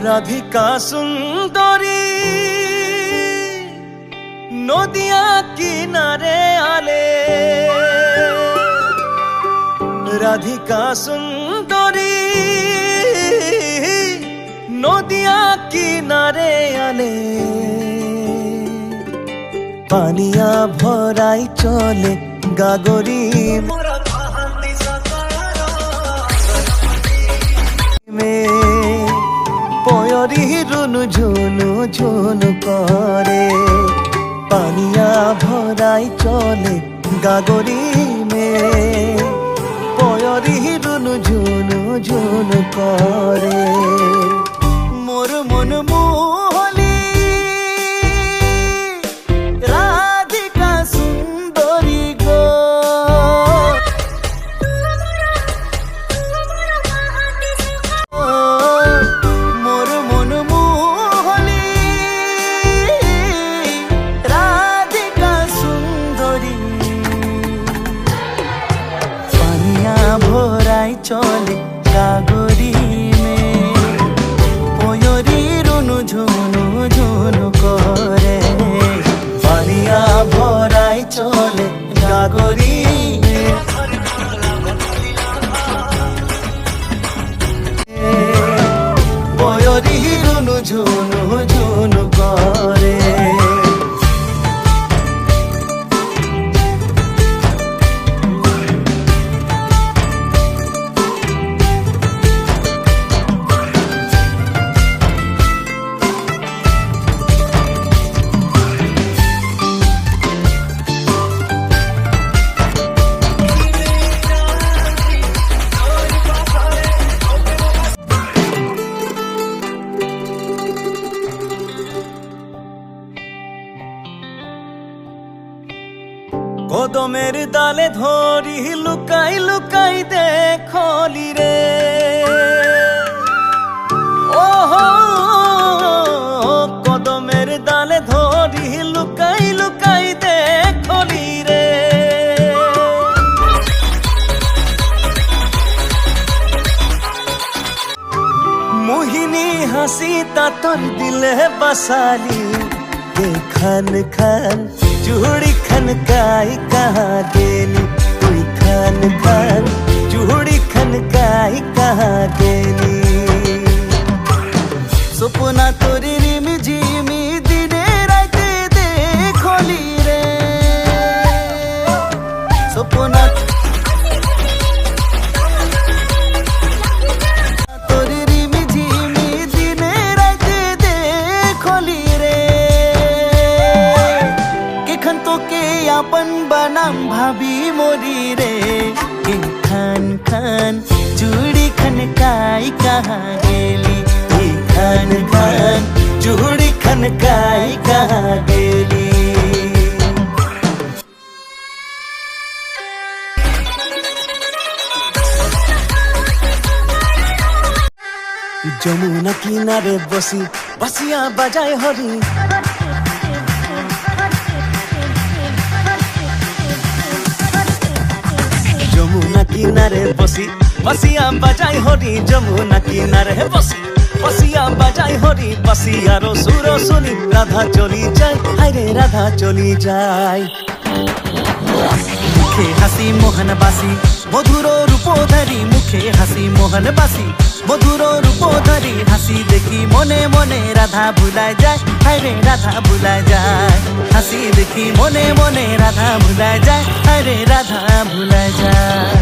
রাধিকা সুন্দরী নদিয়া কিনারে আলে, রাধিকা সুন্দরী নদিয়া কিনারে আলে, পানিয়া ভরাই চলে গাগরি পয়রি রুনু ঝুনু ঝুনু করে, পানিয়া ভরাই চলে গাগরি মে, পয়রি রুনু ঝুনু ঝুনু করে। মোর মন মোহলি রাধিকা সুন্দরী গো, চলে গাগরি মে, পয়রি রুনু ঝুনু ঝুনু করে, পানিয়া ভরাই চলে গাগরি মে, পয়রি রুনু ঝুনু ঝুনু করে। কদমের ডালে ধরি লুকাই লুকাই দেখলি রে, ওহো কদমের ডালে ধরি লুকাই লুকাই দেখলি রে, মোহিনী হাসি তাতর দিলে বাসালি, খান খান चूड़ी खनकाई कहाँ गेली, कोई खान खान चूड़ी खनकाई कहाँ गेली, सपना तोरी रिमी झिमी दिने राते देखली रे, सपना तोरी रिमी झिमी दिने राते देखली रे, তোকে আপন বানাম ভাবি মরি রে, খান খান চুড়ি খনকাই কাহা গেলি, খান খান চুড়ি খনকাই কাহা গেলি। যমুনা কিনারে বসি বাসিয়া বাজায় হরি, যমুনা কিনারে বসি বাসিয়া বাজাই হরি, যমুনা কিনারে বসি বাসিয়া বাজাই হরি, বাসিয়ার সুর শুনি রাধা চলি যায়, হায়রে রাধা চলি যায়। মুখে হাসি মোহন বাসি মধুর রূপধারী, মুখে হাসি মোহন বাসি মধুর রূপধারী, হাসি দেখি মনে মনে রাধা ভুলায় যায়, হায়রে রাধা ভুলায় যায়, হাসি দেখি মনে মনে রাধা ভুলায় যায়, হায়রে রাধা ভুলায় যায়।